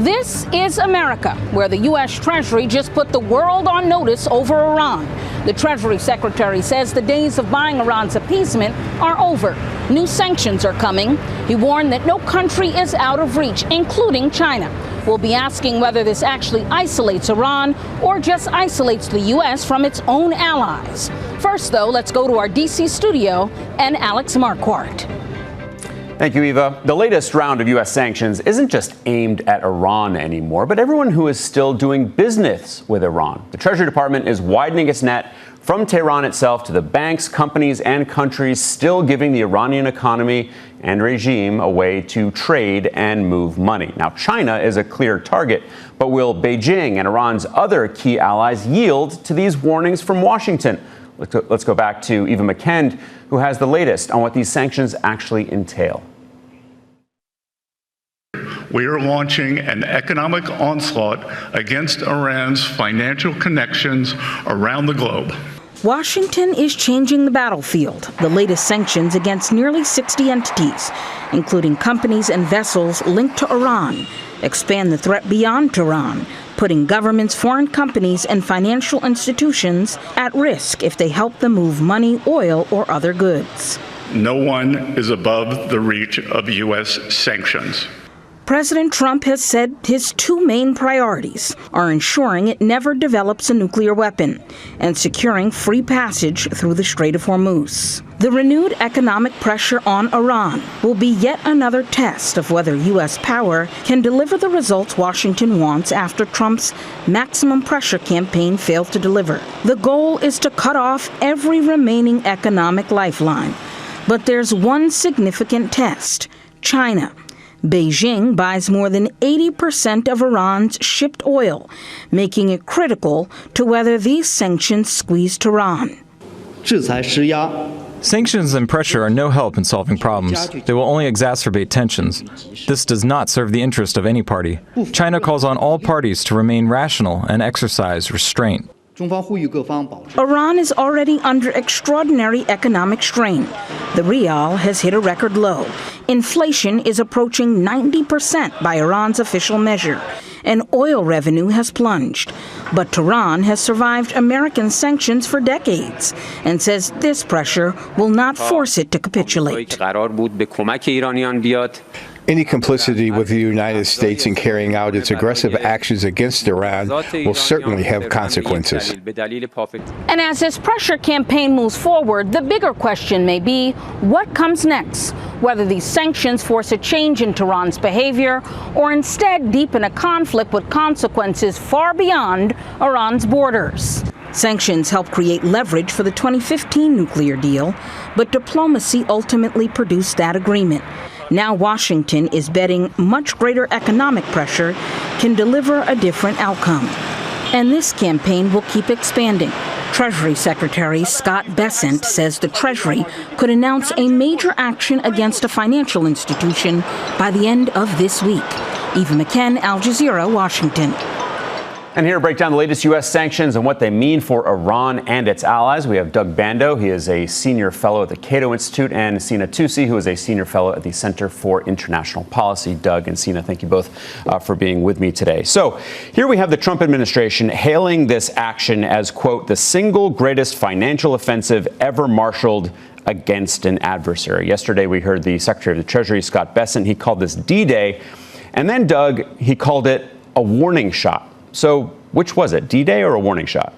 This is America, where the U.S. Treasury just put the world on notice over Iran. The Treasury Secretary says the days of buying Iran's appeasement are over. New sanctions are coming. He warned that no country is out of reach, including China. We'll be asking whether this actually isolates Iran or just isolates the U.S. from its own allies. First, though, let's go to our D.C. studio and Alex Marquardt. Thank you, Eva. The latest round of U.S. sanctions isn't just aimed at Iran anymore, but everyone who is still doing business with Iran. The Treasury Department is widening its net from Tehran itself to the banks, companies, and countries still giving the Iranian economy and regime a way to trade and move money. Now, China is a clear target, but will Beijing and Iran's other key allies yield to these warnings from Washington? Let's go back to Eva McKend, who has the latest on what these sanctions actually entail. We are launching an economic onslaught against Iran's financial connections around the globe. Washington is changing the battlefield. The latest sanctions against nearly 60 entities, including companies and vessels linked to Iran, expand the threat beyond Tehran, putting governments, foreign companies, and financial institutions at risk if they help them move money, oil, or other goods. No one is above the reach of U.S. sanctions. President Trump has said his two main priorities are ensuring it never develops a nuclear weapon and securing free passage through the Strait of Hormuz. The renewed economic pressure on Iran will be yet another test of whether U.S. power can deliver the results Washington wants after Trump's maximum pressure campaign failed to deliver. The goal is to cut off every remaining economic lifeline. But there's one significant test: China. Beijing buys more than 80% of Iran's shipped oil, making it critical to whether these sanctions squeeze Tehran. Sanctions and pressure are no help in solving problems. They will only exacerbate tensions. This does not serve the interest of any party. China calls on all parties to remain rational and exercise restraint. Iran is already under extraordinary economic strain. The rial has hit a record low. Inflation is approaching 90% by Iran's official measure, and oil revenue has plunged. But Tehran has survived American sanctions for decades and says this pressure will not force it to capitulate. Any complicity with the United States in carrying out its aggressive actions against Iran will certainly have consequences. And as this pressure campaign moves forward, the bigger question may be what comes next? Whether these sanctions force a change in Tehran's behavior or instead deepen a conflict with consequences far beyond Iran's borders. Sanctions helped create leverage for the 2015 nuclear deal, but diplomacy ultimately produced that agreement. Now Washington is betting much greater economic pressure can deliver a different outcome. And this campaign will keep expanding. Treasury Secretary Scott Bessent says the Treasury could announce a major action against a financial institution by the end of this week. Eva McKend, Al Jazeera, Washington. And here to break down the latest U.S. sanctions and what they mean for Iran and its allies, we have Doug Bando. He is a senior fellow at the Cato Institute, and Sina Tusi, who is a senior fellow at the Center for International Policy. Doug and Sina, thank you both for being with me today. So here we have the Trump administration hailing this action as, quote, the single greatest financial offensive ever marshaled against an adversary. Yesterday, we heard the Secretary of the Treasury, Scott Bessent. He called this D-Day. And then, Doug, he called it a warning shot. So which was it, D-Day or a warning shot?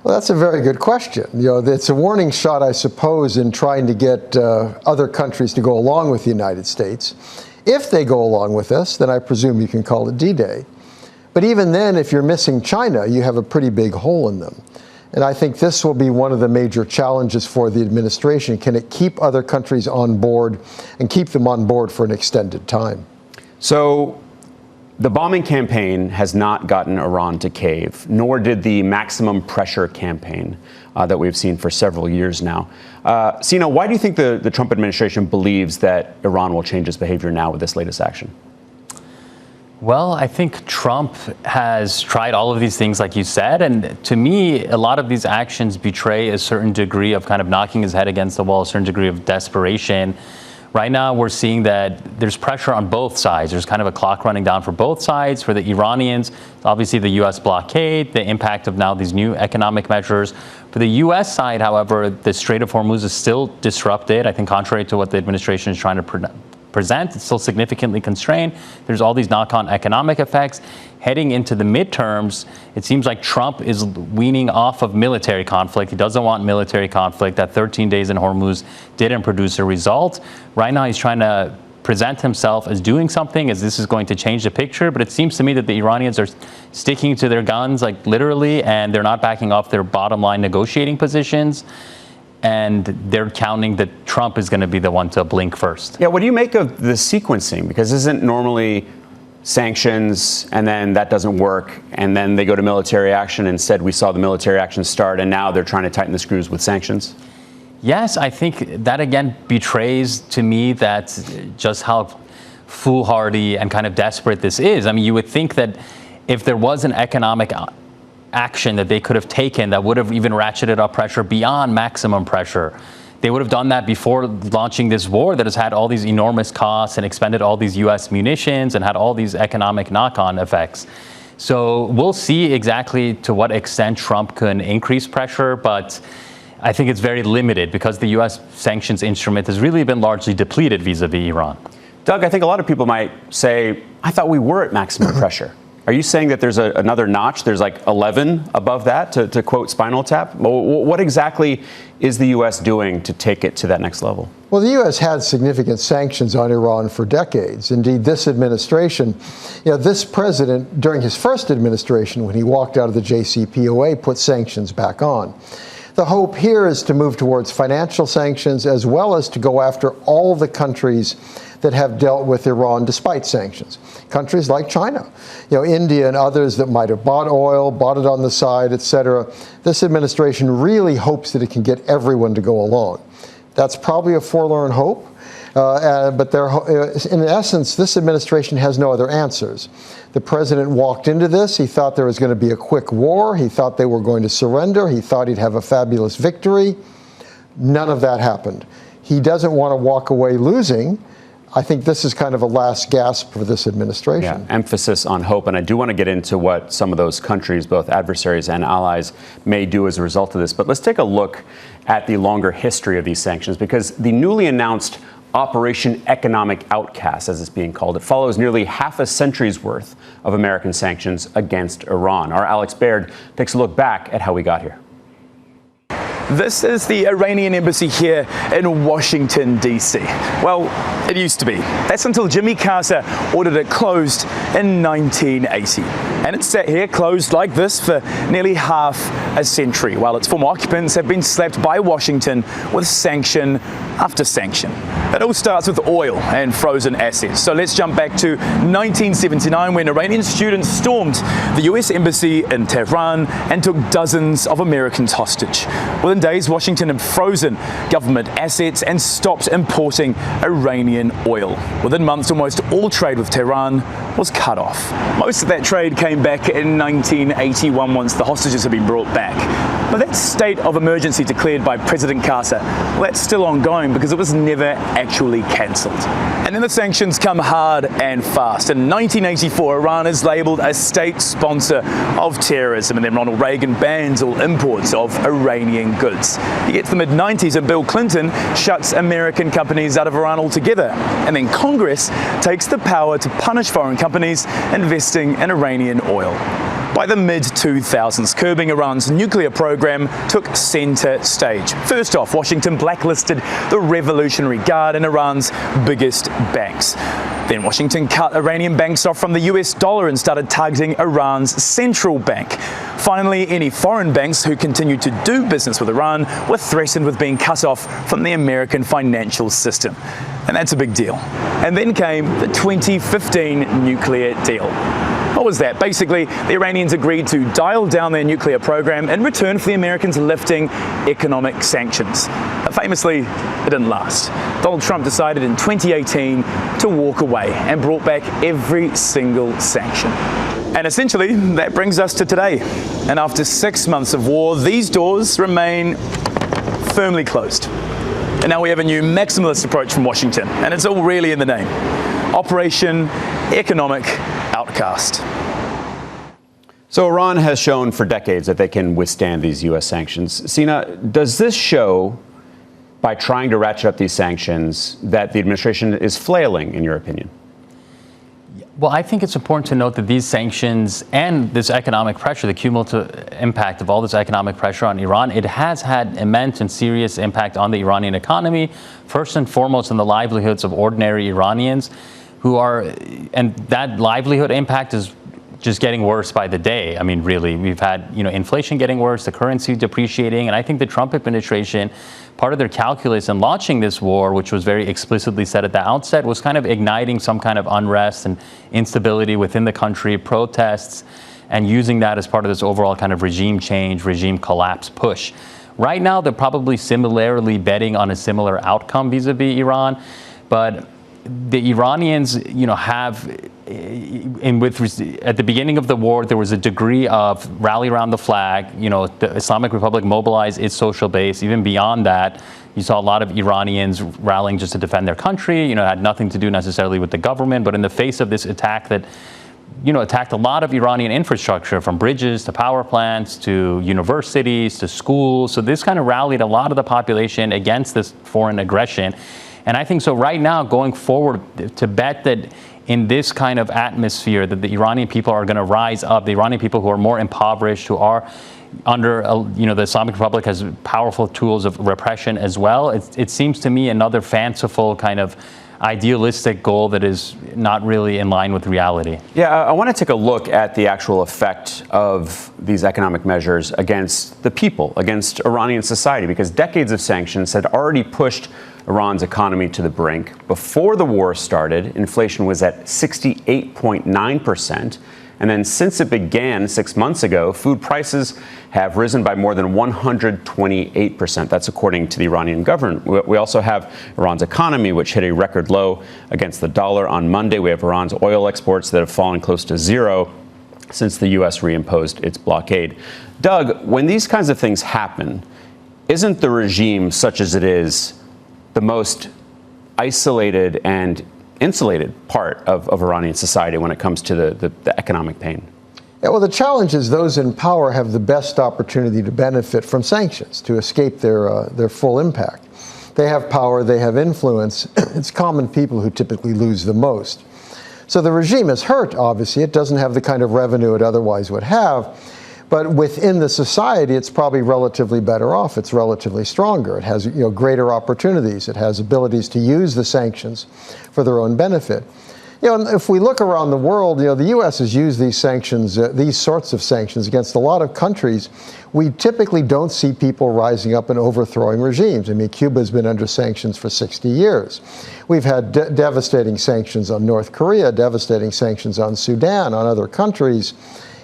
Well, that's a very good question. It's a warning shot, I suppose, in trying to get other countries to go along with the United States. If they go along with us, then I presume you can call it D-Day. But even then, if you're missing China, you have a pretty big hole in them. And I think this will be one of the major challenges for the administration. Can it keep other countries on board and keep them on board for an extended time? So the bombing campaign has not gotten Iran to cave, nor did the maximum pressure campaign that we've seen for several years now. Sina, why do you think the Trump administration believes that Iran will change its behavior now with this latest action? Well, I think Trump has tried all of these things, like you said, and to me, a lot of these actions betray a certain degree of kind of knocking his head against the wall, a certain degree of desperation, Right now, we're seeing that there's pressure on both sides. There's kind of a clock running down for both sides. For the Iranians, obviously the U.S. blockade, the impact of now these new economic measures. For the U.S. side, however, the Strait of Hormuz is still disrupted. I think contrary to what the administration is trying to present, it's still significantly constrained. There's all these knock-on economic effects. Heading into the midterms, it seems like Trump is weaning off of military conflict. He doesn't want military conflict. That 13 days in Hormuz didn't produce a result. Right now, he's trying to present himself as doing something, as this is going to change the picture. But it seems to me that the Iranians are sticking to their guns, like literally, and they're not backing off their bottom line negotiating positions. And they're counting that Trump is going to be the one to blink first. Yeah, what do you make of the sequencing? Because isn't normally sanctions, and then that doesn't work, and then they go to military action? Instead, we saw the military action start, and now they're trying to tighten the screws with sanctions? Yes, I think that again betrays to me that just how foolhardy and kind of desperate this is. I mean, you would think that if there was an economic action that they could have taken that would have even ratcheted up pressure beyond maximum pressure, they would have done that before launching this war that has had all these enormous costs and expended all these U.S. munitions and had all these economic knock-on effects. So we'll see exactly to what extent Trump can increase pressure, but I think it's very limited because the U.S. sanctions instrument has really been largely depleted vis-a-vis Iran. Doug, I think a lot of people might say, I thought we were at maximum pressure. Are you saying that there's another notch? There's like 11 above that, to quote Spinal Tap? What exactly is the U.S. doing to take it to that next level? Well, the U.S. had significant sanctions on Iran for decades. Indeed, this administration, this president, during his first administration, when he walked out of the JCPOA, put sanctions back on. The hope here is to move towards financial sanctions as well as to go after all the countries that have dealt with Iran despite sanctions. Countries like China, India and others that might have bought oil, bought it on the side, et cetera. This administration really hopes that it can get everyone to go along. That's probably a forlorn hope, but in essence, this administration has no other answers. The president walked into this. He thought there was going to be a quick war. He thought they were going to surrender. He thought he'd have a fabulous victory. None of that happened. He doesn't want to walk away losing. I think this is kind of a last gasp for this administration. Yeah, emphasis on hope. And I do want to get into what some of those countries, both adversaries and allies, may do as a result of this. But let's take a look at the longer history of these sanctions, because the newly announced Operation Economic Outcast, as it's being called, it follows nearly half a century's worth of American sanctions against Iran. Our Alex Baird takes a look back at how we got here. This is the Iranian embassy here in Washington, D.C. Well, it used to be. That's until Jimmy Carter ordered it closed in 1980. And it's sat here closed like this for nearly half a century, while its former occupants have been slapped by Washington with sanction after sanction. It all starts with oil and frozen assets. So let's jump back to 1979, when Iranian students stormed the U.S. embassy in Tehran and took dozens of Americans hostage. Within days, Washington had frozen government assets and stopped importing Iranian oil. Within months, almost all trade with Tehran was cut off. Most of that trade came back in 1981 once the hostages had been brought back. But that state of emergency declared by President Carter, well, that's still ongoing because it was never actually cancelled. And then the sanctions come hard and fast. In 1984, Iran is labelled a state sponsor of terrorism, and then Ronald Reagan bans all imports of Iranian goods. You get to the mid-90s and Bill Clinton shuts American companies out of Iran altogether. And then Congress takes the power to punish foreign companies investing in Iranian oil. By the mid-2000s, curbing Iran's nuclear program took center stage. First off, Washington blacklisted the Revolutionary Guard and Iran's biggest banks. Then Washington cut Iranian banks off from the US dollar and started targeting Iran's central bank. Finally, any foreign banks who continued to do business with Iran were threatened with being cut off from the American financial system. And that's a big deal. And then came the 2015 nuclear deal. What was that? Basically, the Iranians agreed to dial down their nuclear program in return for the Americans lifting economic sanctions. But famously, it didn't last. Donald Trump decided in 2018 to walk away and brought back every single sanction. And essentially, that brings us to today. And after 6 months of war, these doors remain firmly closed. And now we have a new maximalist approach from Washington, and it's all really in the name. Operation Economic Outcast. So Iran has shown for decades that they can withstand these U.S. sanctions. Sina, does this show, by trying to ratchet up these sanctions, that the administration is flailing, in your opinion? Well, I think it's important to note that these sanctions and this economic pressure, the cumulative impact of all this economic pressure on Iran, it has had immense and serious impact on the Iranian economy, first and foremost on the livelihoods of ordinary Iranians and that livelihood impact is just getting worse by the day. I mean, really, we've had, inflation getting worse, the currency depreciating, and I think the Trump administration, part of their calculus in launching this war, which was very explicitly said at the outset, was kind of igniting some kind of unrest and instability within the country, protests, and using that as part of this overall kind of regime change, regime collapse push. Right now, they're probably similarly betting on a similar outcome vis-a-vis Iran, but the Iranians, have, at the beginning of the war, there was a degree of rally around the flag. The Islamic Republic mobilized its social base. Even beyond that, you saw a lot of Iranians rallying just to defend their country. It had nothing to do necessarily with the government, but in the face of this attack that, attacked a lot of Iranian infrastructure, from bridges to power plants to universities to schools. So this kind of rallied a lot of the population against this foreign aggression. And I think so right now, going forward, to bet that in this kind of atmosphere that the Iranian people are going to rise up, the Iranian people who are more impoverished, who are under, the Islamic Republic has powerful tools of repression as well. It seems to me another fanciful kind of idealistic goal that is not really in line with reality. Yeah, I want to take a look at the actual effect of these economic measures against the people, against Iranian society, because decades of sanctions had already pushed Iran's economy to the brink. Before the war started, inflation was at 68.9%. And then since it began 6 months ago, food prices have risen by more than 128%. That's according to the Iranian government. We also have Iran's economy, which hit a record low against the dollar on Monday. We have Iran's oil exports that have fallen close to zero since the U.S. reimposed its blockade. Doug, when these kinds of things happen, isn't the regime, such as it is, the most isolated and insulated part of Iranian society when it comes to the economic pain? Yeah, well, the challenge is those in power have the best opportunity to benefit from sanctions, to escape their full impact. They have power, they have influence. It's common people who typically lose the most. So the regime is hurt, obviously. It doesn't have the kind of revenue it otherwise would have. But within the society, it's probably relatively better off. It's relatively stronger. It has greater opportunities. It has abilities to use the sanctions for their own benefit. And if we look around the world, the U.S. has used these sanctions, these sorts of sanctions against a lot of countries. We typically don't see people rising up and overthrowing regimes. I mean, Cuba's been under sanctions for 60 years. We've had devastating sanctions on North Korea, devastating sanctions on Sudan, on other countries.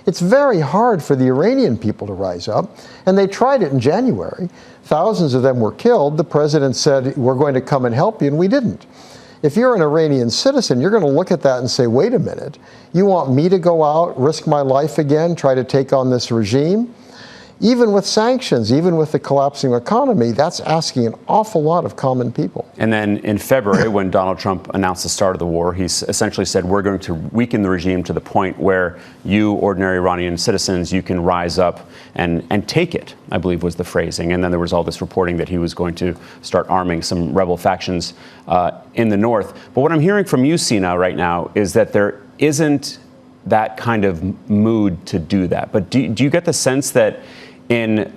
It's very hard for the Iranian people to rise up, and they tried it in January. Thousands of them were killed. The president said, we're going to come and help you, and we didn't. If you're an Iranian citizen, you're going to look at that and say, wait a minute, you want me to go out, risk my life again, try to take on this regime? Even with sanctions, even with the collapsing economy, that's asking an awful lot of common people. And then in February, when Donald Trump announced the start of the war, he essentially said, we're going to weaken the regime to the point where you, ordinary Iranian citizens, you can rise up and take it, I believe was the phrasing. And then there was all this reporting that he was going to start arming some rebel factions in the north. But what I'm hearing from you, Sina, right now is that there isn't that kind of mood to do that. But do you get the sense that in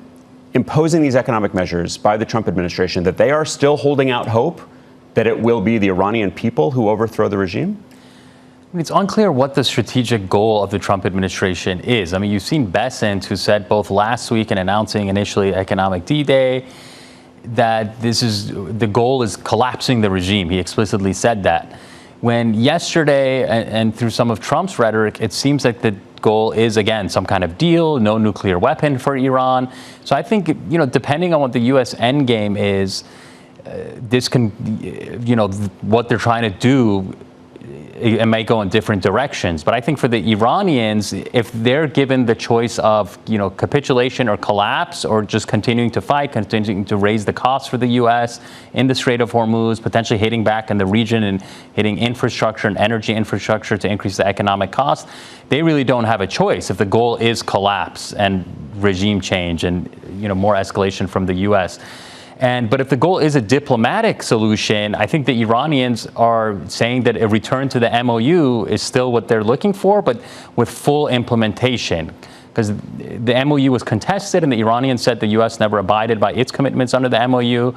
imposing these economic measures by the Trump administration, that they are still holding out hope that it will be the Iranian people who overthrow the regime? It's unclear what the strategic goal of the Trump administration is. I mean, you've seen Bessent, who said both last week and announcing initially economic D-Day, that the goal is collapsing the regime. He explicitly said that. When yesterday, and through some of Trump's rhetoric, it seems like the goal is, again, some kind of deal, no nuclear weapon for Iran. So I think, depending on what the U.S. endgame is, this can, what they're trying to do it may go in different directions. But I think for the Iranians, if they're given the choice of, capitulation or collapse, or just continuing to fight, continuing to raise the costs for the U.S. in the Strait of Hormuz, potentially hitting back in the region and hitting infrastructure and energy infrastructure to increase the economic cost, they really don't have a choice if the goal is collapse and regime change and, more escalation from the U.S. But if the goal is a diplomatic solution, I think the Iranians are saying that a return to the MOU is still what they're looking for, but with full implementation. Because the MOU was contested, and the Iranians said the U.S. never abided by its commitments under the MOU,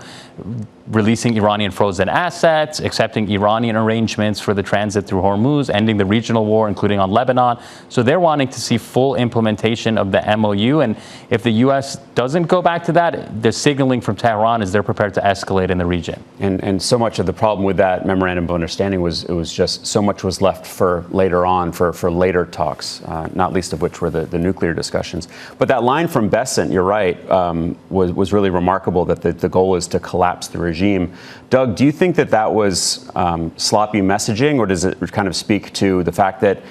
releasing Iranian frozen assets, accepting Iranian arrangements for the transit through Hormuz, ending the regional war, including on Lebanon. So they're wanting to see full implementation of the MOU. And if the U.S. doesn't go back to that, the signaling from Tehran is they're prepared to escalate in the region. And so much of the problem with that memorandum of understanding was it was just so much was left for later on, for later talks, not least of which were the nuclear discussions. But that line from Besant, you're right, was really remarkable, that the goal is to collapse the regime. Doug, do you think that was sloppy messaging, or does it kind of speak to the fact that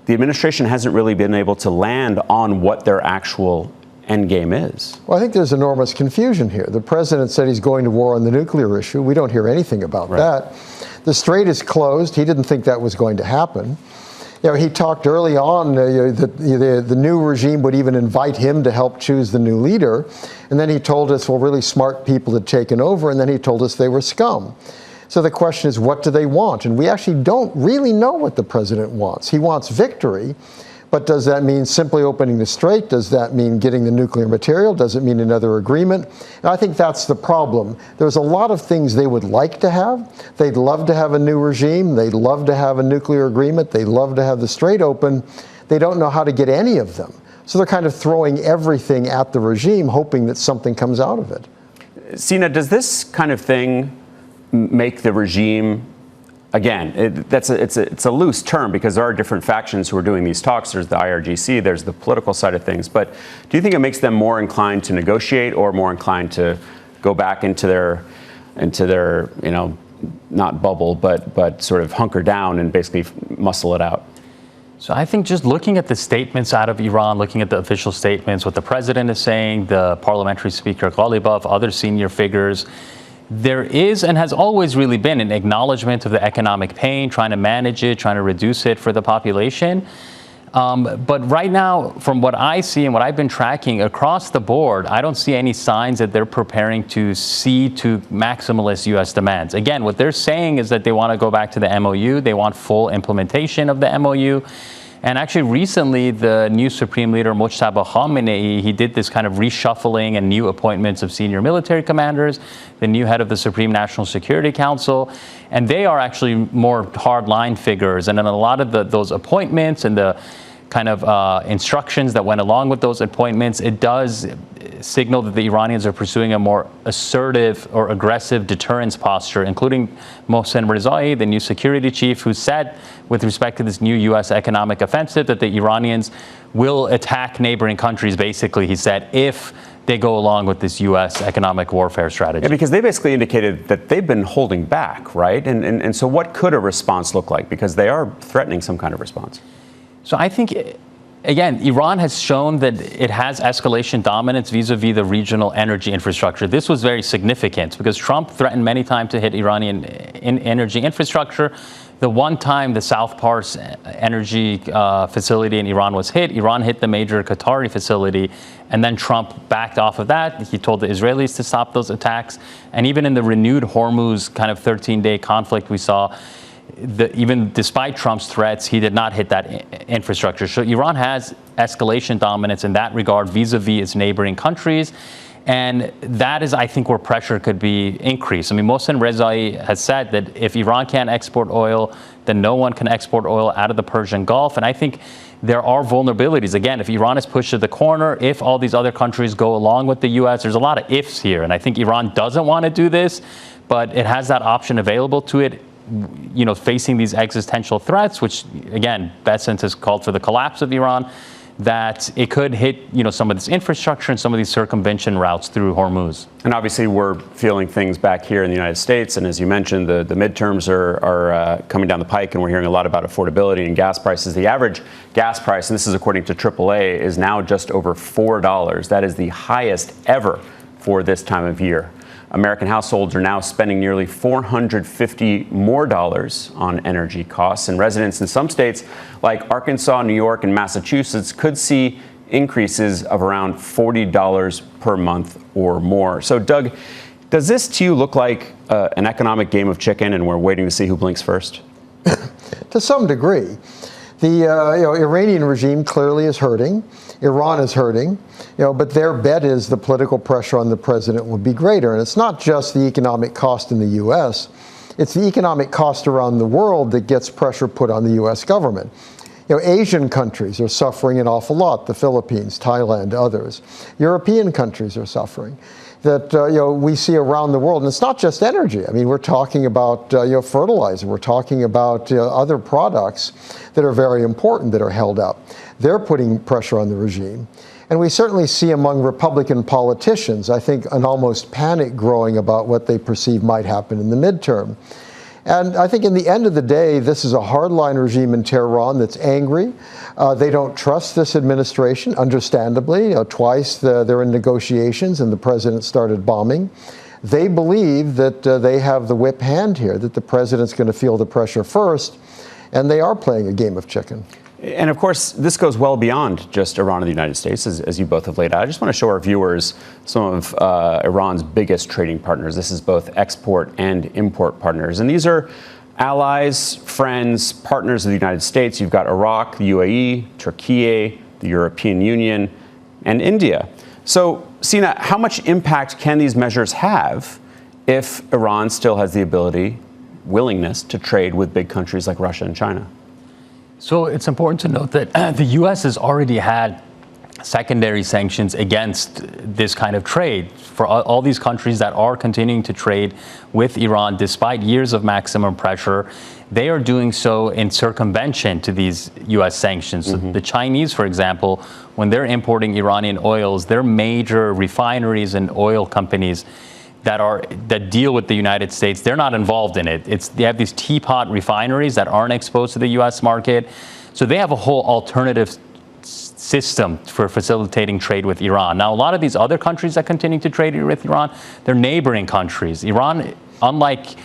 the administration hasn't really been able to land on what their actual end game is? Well, I think there's enormous confusion here. The president said he's going to war on the nuclear issue. We don't hear anything about that. The Strait is closed. He didn't think that was going to happen. He talked early on that the new regime would even invite him to help choose the new leader. And then he told us, well, really smart people had taken over. And then he told us they were scum. So the question is, what do they want? And we actually don't really know what the president wants. He wants victory. But does that mean simply opening the Strait? Does that mean getting the nuclear material? Does it mean another agreement? And I think that's the problem. There's a lot of things they would like to have. They'd love to have a new regime. They'd love to have a nuclear agreement. They'd love to have the Strait open. They don't know how to get any of them. So they're kind of throwing everything at the regime, hoping that something comes out of it. Sina, does this kind of thing make the regime, again, it's a loose term because there are different factions who are doing these talks. There's the IRGC, there's the political side of things. But do you think it makes them more inclined to negotiate, or more inclined to go back into their not bubble, but sort of hunker down and basically muscle it out? So I think just looking at the statements out of Iran, looking at the official statements, what the president is saying, the parliamentary speaker Ghalibaf, other senior figures, there is and has always really been an acknowledgement of the economic pain, trying to manage it, trying to reduce it for the population. But right now, from what I see and what I've been tracking across the board, I don't see any signs that they're preparing to cede to maximalist U.S. demands. Again, what they're saying is that they want to go back to the MOU. They want full implementation of the MOU. And actually, recently, the new Supreme Leader, Mojtaba Khamenei, he did this kind of reshuffling and new appointments of senior military commanders, the new head of the Supreme National Security Council, and they are actually more hardline figures. And in a lot of those appointments and the kind of instructions that went along with those appointments, it does signal that the Iranians are pursuing a more assertive or aggressive deterrence posture, including Mohsen Rezai, the new security chief, who said, with respect to this new U.S. economic offensive, that the Iranians will attack neighboring countries, basically, he said, if they go along with this U.S. economic warfare strategy. Yeah, because they basically indicated that they've been holding back, right? And so what could a response look like? Because they are threatening some kind of response. So I think, again, Iran has shown that it has escalation dominance vis-a-vis the regional energy infrastructure. This was very significant because Trump threatened many times to hit Iranian energy infrastructure. The one time the South Pars energy facility in Iran was hit, Iran hit the major Qatari facility, and then Trump backed off of that. He told the Israelis to stop those attacks. And even in the renewed Hormuz kind of 13-day conflict we saw, even despite Trump's threats, he did not hit that infrastructure. So Iran has escalation dominance in that regard vis-a-vis its neighboring countries. And that is, I think, where pressure could be increased. I mean, Mohsen Rezai has said that if Iran can't export oil, then no one can export oil out of the Persian Gulf. And I think there are vulnerabilities. Again, if Iran is pushed to the corner, if all these other countries go along with the U.S., there's a lot of ifs here. And I think Iran doesn't want to do this, but it has that option available to it, facing these existential threats, which, again, Besant has called for the collapse of Iran. that it could hit, some of this infrastructure and some of these circumvention routes through Hormuz. And obviously, we're feeling things back here in the United States. And as you mentioned, the midterms are coming down the pike, and we're hearing a lot about affordability and gas prices. The average gas price, and this is according to AAA, is now just over $4. That is the highest ever for this time of year. American households are now spending nearly $450 more on energy costs, and residents in some states like Arkansas, New York, and Massachusetts could see increases of around $40 per month or more. So, Doug, does this to you look like an economic game of chicken, and we're waiting to see who blinks first? To some degree. The Iranian regime clearly is hurting. Iran is hurting, but their bet is the political pressure on the president will be greater. And it's not just the economic cost in the U.S., it's the economic cost around the world that gets pressure put on the U.S. government. Asian countries are suffering an awful lot, the Philippines, Thailand, others. European countries are suffering. That we see around the world, and it's not just energy. I mean, we're talking about fertilizer. We're talking about other products that are very important that are held up. They're putting pressure on the regime, and we certainly see among Republican politicians, I think, an almost panic growing about what they perceive might happen in the midterm. And I think in the end of the day, this is a hardline regime in Tehran that's angry. They don't trust this administration, understandably. Twice they're in negotiations and the president started bombing. They believe that they have the whip hand here, that the president's going to feel the pressure first, and they are playing a game of chicken. And of course, this goes well beyond just Iran and the United States, as you both have laid out. I just want to show our viewers some of Iran's biggest trading partners. This is both export and import partners. And these are allies, friends, partners of the United States. You've got Iraq, the UAE, Turkey, the European Union, and India. So, Sina, how much impact can these measures have if Iran still has the willingness to trade with big countries like Russia and China? So it's important to note that the U.S. has already had secondary sanctions against this kind of trade for all these countries that are continuing to trade with Iran despite years of maximum pressure. They are doing so in circumvention to these U.S. sanctions. So the Chinese, for example, when they're importing Iranian oils, their major refineries and oil companies that deal with the United States, they're not involved in it. They have these teapot refineries that aren't exposed to the U.S. market. So they have a whole alternative system for facilitating trade with Iran. Now, a lot of these other countries that continue to trade with Iran, they're neighboring countries. Iran, unlike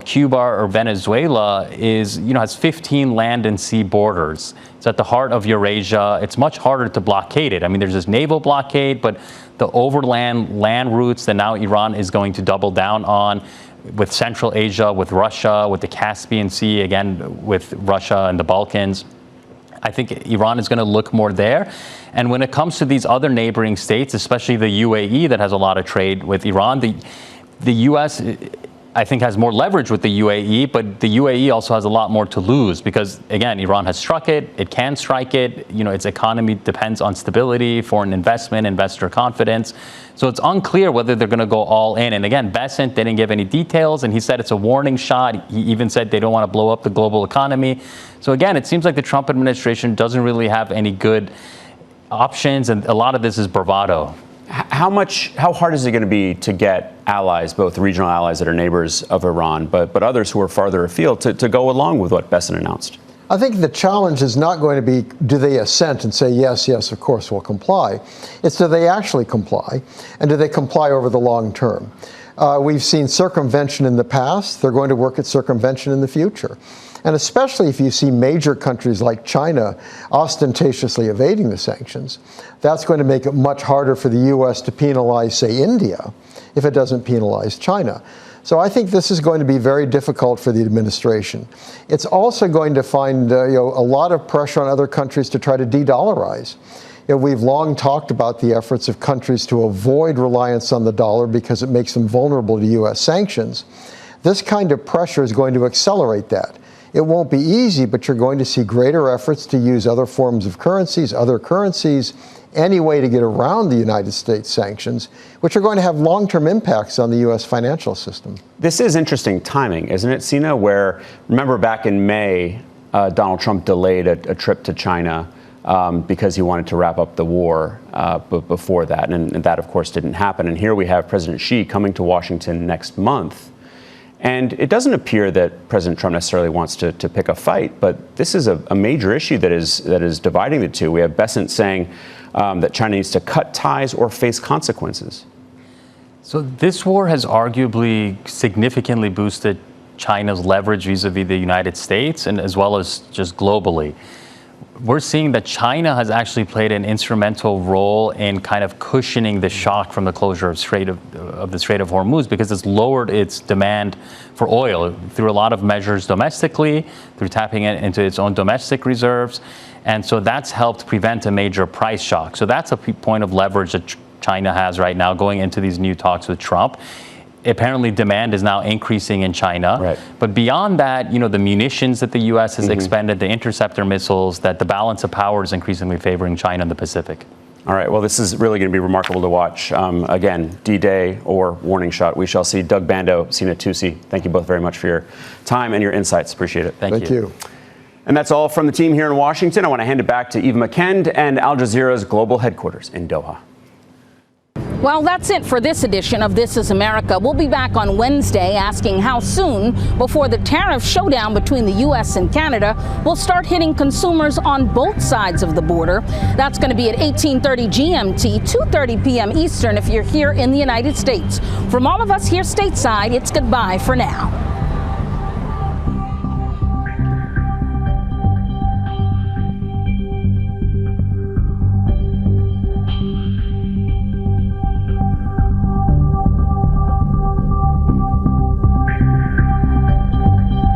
Cuba or Venezuela, has 15 land and sea borders. It's at the heart of Eurasia. It's much harder to blockade it. I mean, there's this naval blockade, but the overland land routes that now Iran is going to double down on with Central Asia, with Russia, with the Caspian Sea, again, with Russia and the Balkans. I think Iran is going to look more there. And when it comes to these other neighboring states, especially the UAE that has a lot of trade with Iran, the U.S., I think, has more leverage with the UAE, but the UAE also has a lot more to lose because, again, Iran has struck it. It can strike it. Its economy depends on stability, foreign investment, investor confidence. So it's unclear whether they're going to go all in. And again, Bessent didn't give any details, and he said it's a warning shot. He even said they don't want to blow up the global economy. So again, it seems like the Trump administration doesn't really have any good options, and a lot of this is bravado. How hard is it going to be to get allies, both regional allies that are neighbors of Iran, but others who are farther afield, to go along with what Bessent announced? I think the challenge is not going to be, do they assent and say, yes, of course, we'll comply. It's, do they actually comply, and do they comply over the long term? We've seen circumvention in the past. They're going to work at circumvention in the future. And especially if you see major countries like China ostentatiously evading the sanctions, that's going to make it much harder for the U.S. to penalize, say, India, if it doesn't penalize China. So I think this is going to be very difficult for the administration. It's also going to find a lot of pressure on other countries to try to de-dollarize. We've long talked about the efforts of countries to avoid reliance on the dollar because it makes them vulnerable to U.S. sanctions. This kind of pressure is going to accelerate that. It won't be easy, but you're going to see greater efforts to use other forms of currencies, other currencies, any way to get around the United States sanctions, which are going to have long-term impacts on the U.S. financial system. This is interesting timing, isn't it, Sina? Where, remember back in May, Donald Trump delayed a trip to China. because he wanted to wrap up the war before that. And that, of course, didn't happen. And here we have President Xi coming to Washington next month. And it doesn't appear that President Trump necessarily wants to pick a fight, but this is a major issue that is dividing the two. We have Bessent saying that China needs to cut ties or face consequences. So this war has arguably significantly boosted China's leverage vis-a-vis the United States, and as well as just globally. We're seeing that China has actually played an instrumental role in kind of cushioning the shock from the closure of the Strait of Hormuz, because it's lowered its demand for oil through a lot of measures domestically, through tapping it into its own domestic reserves. And so that's helped prevent a major price shock. So that's a point of leverage that China has right now going into these new talks with Trump. Apparently demand is now increasing in China. Right. But beyond that, the munitions that the U.S. has expended, the interceptor missiles, that the balance of power is increasingly favoring China in the Pacific. All right. Well, this is really going to be remarkable to watch. Again, D-Day or warning shot. We shall see. Doug Bando, Sina Tusi, thank you both very much for your time and your insights. Appreciate it. Thank you. And that's all from the team here in Washington. I want to hand it back to Eva McKend and Al Jazeera's global headquarters in Doha. Well, that's it for this edition of This is America. We'll be back on Wednesday asking how soon before the tariff showdown between the U.S. and Canada will start hitting consumers on both sides of the border. That's going to be at 18:30 GMT, 2:30 p.m. Eastern if you're here in the United States. From all of us here stateside, it's goodbye for now.